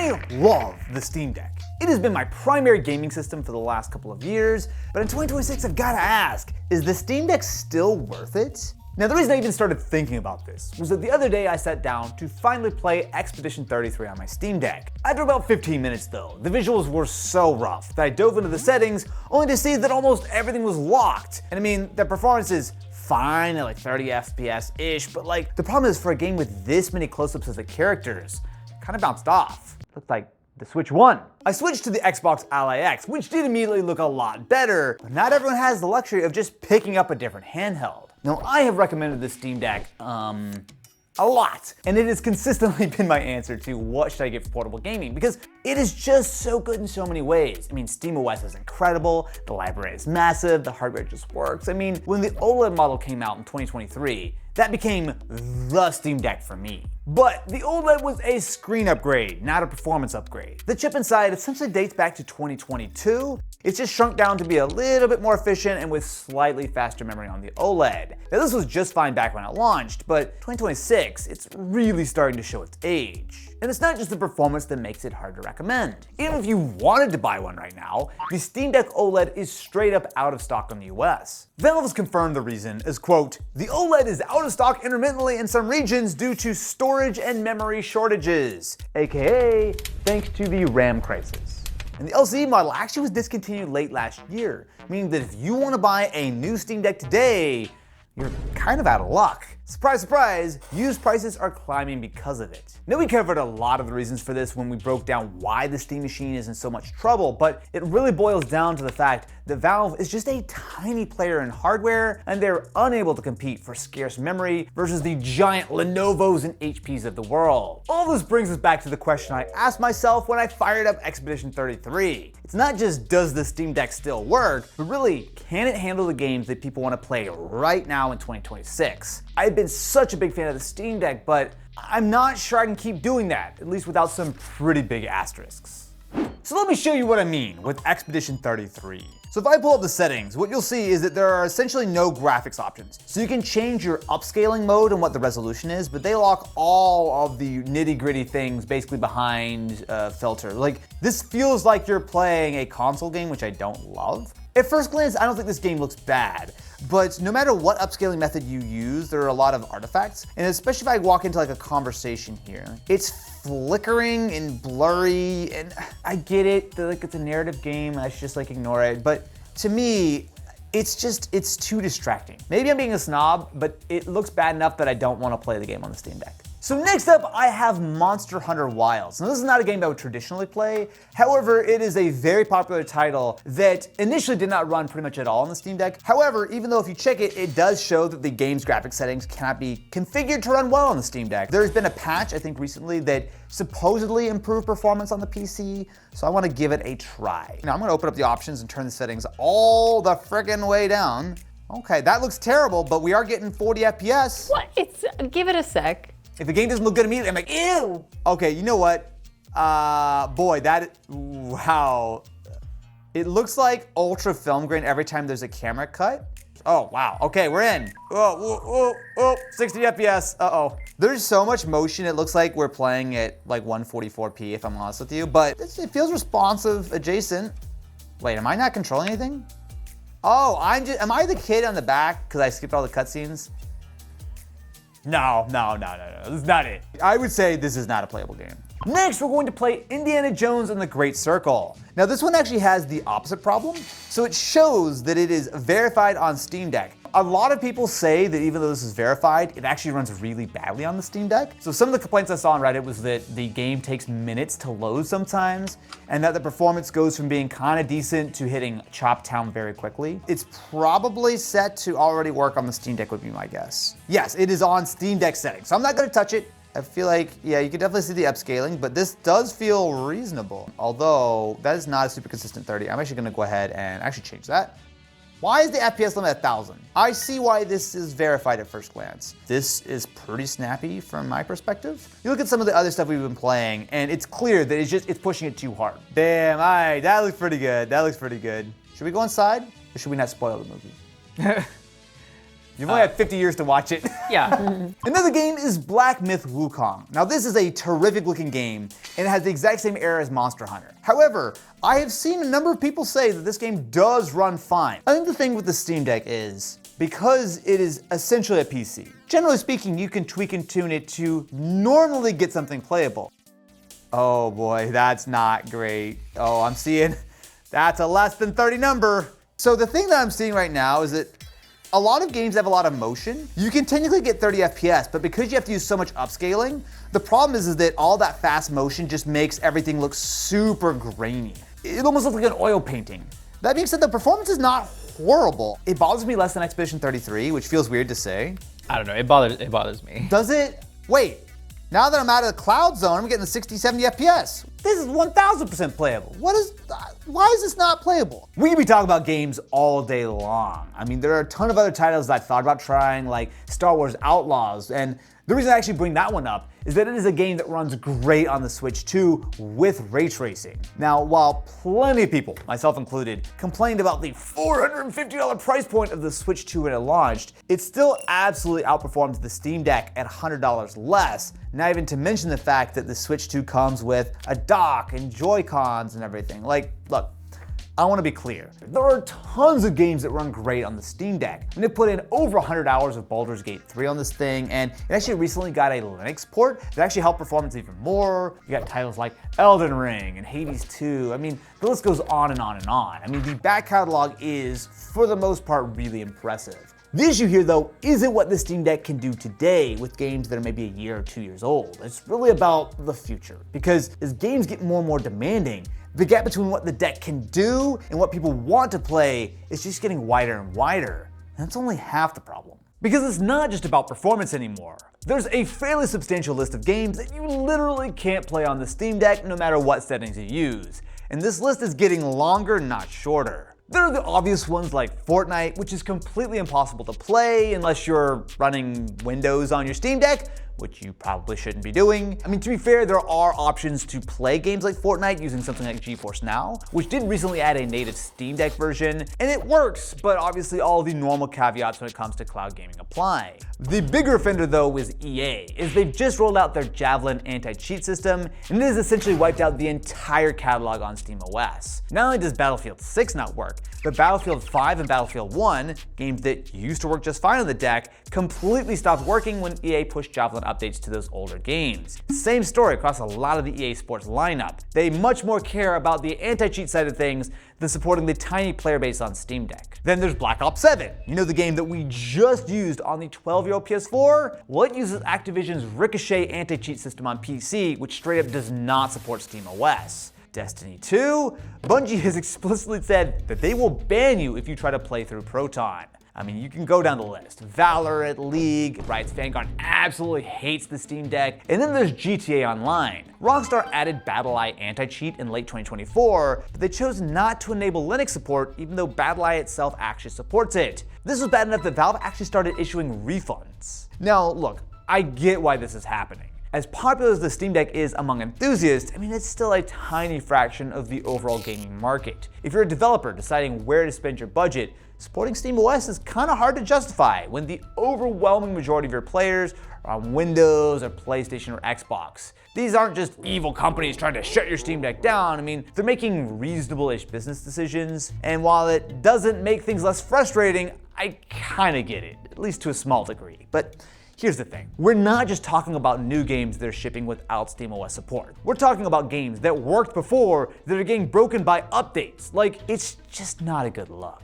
I love the Steam Deck. It has been my primary gaming system for the last couple of years, but in 2026 I've gotta ask, is the Steam Deck still worth it? Now the reason I even started thinking about this was that the other day I sat down to finally play Expedition 33 on my Steam Deck. After about 15 minutes though, the visuals were so rough that I dove into the settings only to see that almost everything was locked. And I mean, the performance is fine at like 30 FPS-ish, but like the problem is for a game with this many close-ups of the characters, it kind of bounced off. Looked like the Switch won. I switched to the Xbox Ally X, which did immediately look a lot better, but not everyone has the luxury of just picking up a different handheld. Now, I have recommended the Steam Deck, a lot, and it has consistently been my answer to what should I get for portable gaming, because it is just so good in so many ways. I mean, SteamOS is incredible, the library is massive, the hardware just works. I mean, when the OLED model came out in 2023, that became the Steam Deck for me. But the OLED was a screen upgrade, not a performance upgrade. The chip inside essentially dates back to 2022. It's just shrunk down to be a little bit more efficient and with slightly faster memory on the OLED. Now this was just fine back when it launched, but 2026, it's really starting to show its age. And it's not just the performance that makes it hard to recommend. Even if you wanted to buy one right now, the Steam Deck OLED is straight up out of stock in the US. Valve has confirmed the reason as, quote, "The OLED is out of stock intermittently in some regions due to storage and memory shortages," aka thanks to the RAM crisis. And the LCD model actually was discontinued late last year, meaning that if you want to buy a new Steam Deck today, you're kind of out of luck. Surprise, surprise, used prices are climbing because of it. Now we covered a lot of the reasons for this when we broke down why the Steam machine is in so much trouble, but it really boils down to the fact that Valve is just a tiny player in hardware and they're unable to compete for scarce memory versus the giant Lenovo's and HPs of the world. All this brings us back to the question I asked myself when I fired up Expedition 33. It's not just does the Steam Deck still work, but really, can it handle the games that people want to play right now in 2026? I've been such a big fan of the Steam Deck, but I'm not sure I can keep doing that, at least without some pretty big asterisks. So let me show you what I mean with Expedition 33. So if I pull up the settings, what you'll see is that there are essentially no graphics options. So you can change your upscaling mode and what the resolution is, but they lock all of the nitty-gritty things basically behind a filter. Like, this feels like you're playing a console game, which I don't love. At first glance, I don't think this game looks bad, but no matter what upscaling method you use, there are a lot of artifacts, and especially if I walk into like a conversation here, it's flickering and blurry, and I get it, like it's a narrative game, I should just like ignore it, but to me, it's too distracting. Maybe I'm being a snob, but it looks bad enough that I don't want to play the game on the Steam Deck. So next up, I have Monster Hunter Wilds. Now this is not a game I would traditionally play. However, it is a very popular title that initially did not run pretty much at all on the Steam Deck. However, even though if you check it, it does show that the game's graphic settings cannot be configured to run well on the Steam Deck. There's been a patch, I think recently, that supposedly improved performance on the PC, so I want to give it a try. Now I'm going to open up the options and turn the settings all the friggin' way down. Okay, that looks terrible, but we are getting 40 FPS. What? Give it a sec. If the game doesn't look good immediately, I'm like, ew! Okay, you know what? Boy, wow. It looks like ultra film grain every time there's a camera cut. Oh, wow, okay, we're in. Oh, 60 FPS, uh-oh. There's so much motion, it looks like we're playing at like 144p, if I'm honest with you, but it feels responsive, adjacent. Wait, am I not controlling anything? Oh, am I the kid on the back because I skipped all the cutscenes? No, this is not it. I would say this is not a playable game. Next, we're going to play Indiana Jones and the Great Circle. Now this one actually has the opposite problem. So it shows that it is verified on Steam Deck. A lot of people say that even though this is verified, it actually runs really badly on the Steam Deck. So some of the complaints I saw on Reddit was that the game takes minutes to load sometimes, and that the performance goes from being kind of decent to hitting Chop Town very quickly. It's probably set to already work on the Steam Deck would be my guess. Yes, it is on Steam Deck settings, so I'm not gonna touch it. I feel like, yeah, you can definitely see the upscaling, but this does feel reasonable. Although, that is not a super consistent 30. I'm actually gonna go ahead and actually change that. Why is the FPS limit 1,000? I see why this is verified at first glance. This is pretty snappy from my perspective. You look at some of the other stuff we've been playing, and it's clear that it's pushing it too hard. Damn, all right, that looks pretty good. That looks pretty good. Should we go inside, or should we not spoil the movie? You've only had 50 years to watch it. Yeah. Another game is Black Myth Wukong. Now this is a terrific looking game and it has the exact same era as Monster Hunter. However, I have seen a number of people say that this game does run fine. I think the thing with the Steam Deck is, because it is essentially a PC, generally speaking, you can tweak and tune it to normally get something playable. Oh boy, that's not great. Oh, I'm seeing that's a less than 30 number. So the thing that I'm seeing right now is that a lot of games have a lot of motion. You can technically get 30 FPS, but because you have to use so much upscaling, the problem is that all that fast motion just makes everything look super grainy. It almost looks like an oil painting. That being said, the performance is not horrible. It bothers me less than Expedition 33, which feels weird to say. I don't know, it bothers me. Does it? Wait, now that I'm out of the cloud zone, I'm getting the 60, 70 FPS. This is 1000% playable. Why is this not playable? We could be talking about games all day long. I mean, there are a ton of other titles that I thought about trying, like Star Wars Outlaws, and the reason I actually bring that one up is that it is a game that runs great on the Switch 2 with ray tracing. Now, while plenty of people, myself included, complained about the $450 price point of the Switch 2 when it launched, it still absolutely outperforms the Steam Deck at $100 less, not even to mention the fact that the Switch 2 comes with a dock and Joy-Cons and everything. Like, look, I want to be clear. There are tons of games that run great on the Steam Deck. I mean, it put in over 100 hours of Baldur's Gate 3 on this thing, and it actually recently got a Linux port that actually helped performance even more. You got titles like Elden Ring and Hades 2. I mean, the list goes on and on and on. I mean, the back catalog is, for the most part, really impressive. The issue here, though, isn't what the Steam Deck can do today with games that are maybe a year or 2 years old. It's really about the future. Because as games get more and more demanding, the gap between what the deck can do and what people want to play is just getting wider and wider. And that's only half the problem. Because it's not just about performance anymore. There's a fairly substantial list of games that you literally can't play on the Steam Deck no matter what settings you use. And this list is getting longer, not shorter. There are the obvious ones like Fortnite, which is completely impossible to play unless you're running Windows on your Steam Deck, which you probably shouldn't be doing. I mean, to be fair, there are options to play games like Fortnite using something like GeForce Now, which did recently add a native Steam Deck version, and it works, but obviously all the normal caveats when it comes to cloud gaming apply. The bigger offender though is EA, as they've just rolled out their Javelin anti-cheat system, and it has essentially wiped out the entire catalog on SteamOS. Not only does Battlefield 6 not work, but Battlefield 5 and Battlefield 1, games that used to work just fine on the deck, completely stopped working when EA pushed Javelin updates to those older games. Same story across a lot of the EA Sports lineup. They much more care about the anti-cheat side of things than supporting the tiny player base on Steam Deck. Then there's Black Ops 7. You know, the game that we just used on the 12-year-old PS4? Well, it uses Activision's Ricochet anti-cheat system on PC, which straight up does not support SteamOS. Destiny 2, Bungie has explicitly said that they will ban you if you try to play through Proton. I mean, you can go down the list. Valorant, League, Riot's Vanguard absolutely hates the Steam Deck, and then there's GTA Online. Rockstar added BattlEye anti-cheat in late 2024, but they chose not to enable Linux support even though BattlEye itself actually supports it. This was bad enough that Valve actually started issuing refunds. Now, look, I get why this is happening. As popular as the Steam Deck is among enthusiasts, I mean, it's still a tiny fraction of the overall gaming market. If you're a developer deciding where to spend your budget, supporting SteamOS is kind of hard to justify when the overwhelming majority of your players are on Windows or PlayStation or Xbox. These aren't just evil companies trying to shut your Steam Deck down. I mean, they're making reasonable-ish business decisions, and while it doesn't make things less frustrating, I kind of get it, at least to a small degree. But here's the thing, we're not just talking about new games that are shipping without SteamOS support. We're talking about games that worked before that are getting broken by updates. Like, it's just not a good look.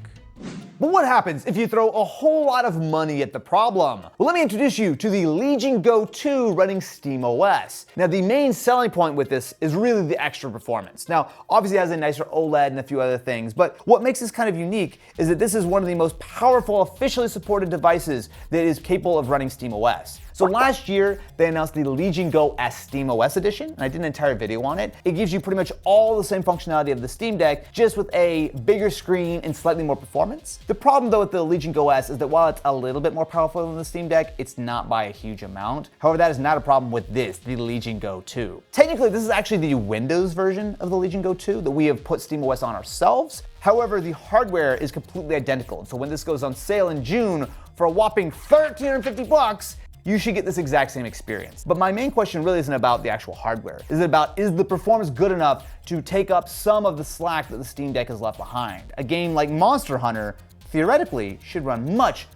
But what happens if you throw a whole lot of money at the problem? Well, let me introduce you to the Legion Go 2 running SteamOS. Now, the main selling point with this is really the extra performance. Now, obviously it has a nicer OLED and a few other things, but what makes this kind of unique is that this is one of the most powerful officially supported devices that is capable of running SteamOS. So last year, they announced the Legion Go S SteamOS edition, and I did an entire video on it. It gives you pretty much all the same functionality of the Steam Deck, just with a bigger screen and slightly more performance. The problem though with the Legion Go S is that while it's a little bit more powerful than the Steam Deck, it's not by a huge amount. However, that is not a problem with this, the Legion Go 2. Technically, this is actually the Windows version of the Legion Go 2 that we have put SteamOS on ourselves. However, the hardware is completely identical, so when this goes on sale in June, for a whopping $1,350, you should get this exact same experience. But my main question really isn't about the actual hardware. Is the performance good enough to take up some of the slack that the Steam Deck has left behind? A game like Monster Hunter theoretically should run much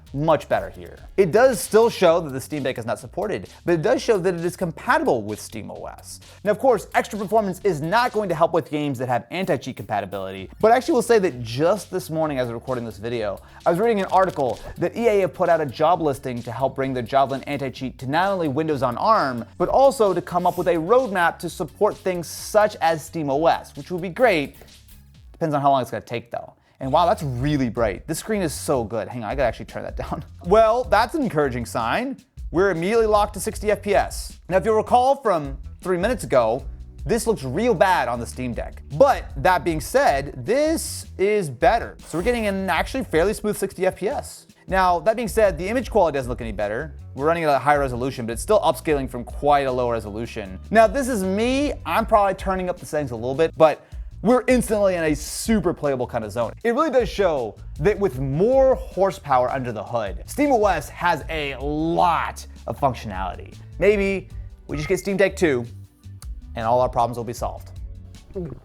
better here. It does still show that the Steam Deck is not supported, but it does show that it is compatible with SteamOS. Now, of course, extra performance is not going to help with games that have anti-cheat compatibility, but I actually will say that just this morning as I'm recording this video, I was reading an article that EA have put out a job listing to help bring the Javelin anti-cheat to not only Windows on ARM, but also to come up with a roadmap to support things such as SteamOS, which would be great. Depends on how long it's gonna take though. And wow, that's really bright. This screen is so good. Hang on, I gotta actually turn that down. Well, that's an encouraging sign. We're immediately locked to 60 FPS. Now, if you'll recall from 3 minutes ago, this looks real bad on the Steam Deck. But that being said, this is better. So we're getting an actually fairly smooth 60 FPS. Now, that being said, the image quality doesn't look any better. We're running at a high resolution, but it's still upscaling from quite a low resolution. Now, this is me. I'm probably turning up the settings a little bit, but we're instantly in a super playable kind of zone. It really does show that with more horsepower under the hood, SteamOS has a lot of functionality. Maybe we just get Steam Deck 2 and all our problems will be solved.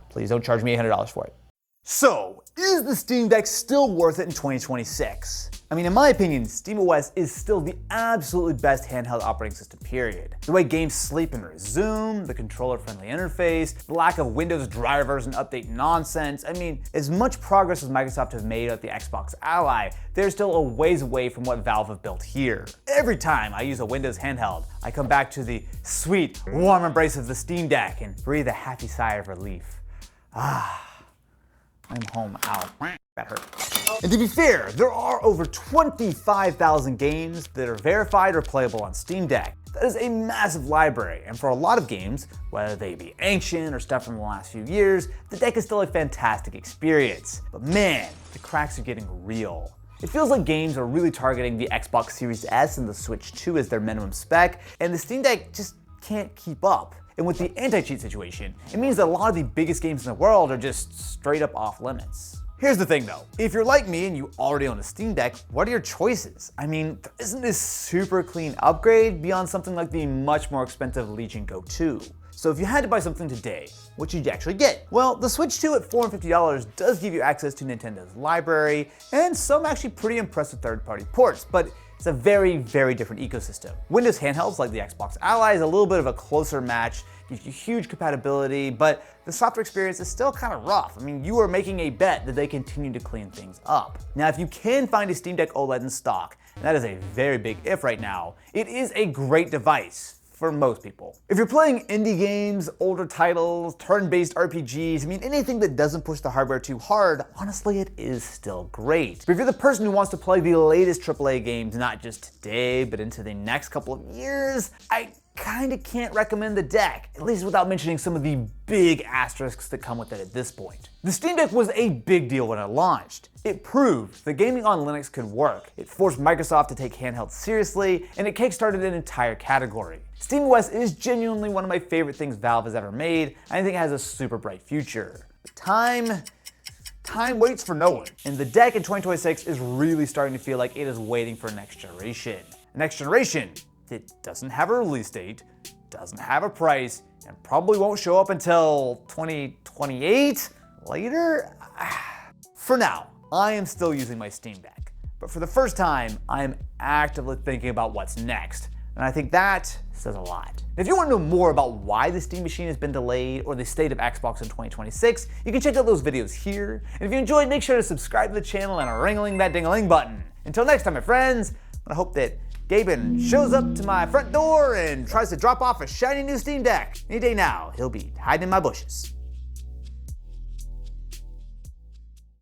Please don't charge me $800 for it. So, is the Steam Deck still worth it in 2026? I mean, in my opinion, SteamOS is still the absolutely best handheld operating system, period. The way games sleep and resume, the controller-friendly interface, the lack of Windows drivers and update nonsense. I mean, as much progress as Microsoft has made with the Xbox Ally, they're still a ways away from what Valve have built here. Every time I use a Windows handheld, I come back to the sweet, warm embrace of the Steam Deck and breathe a happy sigh of relief. I'm home. Ow. That hurt. And to be fair, there are over 25,000 games that are verified or playable on Steam Deck. That is a massive library, and for a lot of games, whether they be ancient or stuff from the last few years, the deck is still a fantastic experience. But man, the cracks are getting real. It feels like games are really targeting the Xbox Series S and the Switch 2 as their minimum spec, and the Steam Deck just can't keep up. And with the anti-cheat situation, it means that a lot of the biggest games in the world are just straight up off limits. Here's the thing though, if you're like me and you already own a Steam Deck, what are your choices? I mean, there isn't this super clean upgrade beyond something like the much more expensive Legion Go 2. So if you had to buy something today, what should you actually get? Well, the Switch 2 at $450 does give you access to Nintendo's library and some actually pretty impressive third-party ports, but it's a very different ecosystem. Windows handhelds like the Xbox Ally is a little bit of a closer match, gives you huge compatibility, but the software experience is still kind of rough. I mean, you are making a bet that they continue to clean things up. Now, if you can find a Steam Deck OLED in stock, and that is a very big if right now, it is a great device for most people. If you're playing indie games, older titles, turn-based RPGs, I mean anything that doesn't push the hardware too hard, honestly it is still great. But if you're the person who wants to play the latest AAA games, not just today, but into the next couple of years, I kinda can't recommend the deck, at least without mentioning some of the big asterisks that come with it at this point. The Steam Deck was a big deal when it launched. It proved that gaming on Linux could work. It forced Microsoft to take handhelds seriously, and it kickstarted an entire category. SteamOS is genuinely one of my favorite things Valve has ever made, and I think it has a super bright future. But time waits for no one. And the deck in 2026 is really starting to feel like it is waiting for next generation. Next generation that doesn't have a release date, doesn't have a price, and probably won't show up until 2028? Later? For now, I am still using my Steam Deck. But for the first time, I am actively thinking about what's next. And I think that says a lot. If you want to know more about why the Steam Machine has been delayed or the state of Xbox in 2026, you can check out those videos here. And if you enjoyed, make sure to subscribe to the channel and ring that ding-a-ling button. Until next time, my friends, I hope that Gaben shows up to my front door and tries to drop off a shiny new Steam Deck. Any day now, he'll be hiding in my bushes.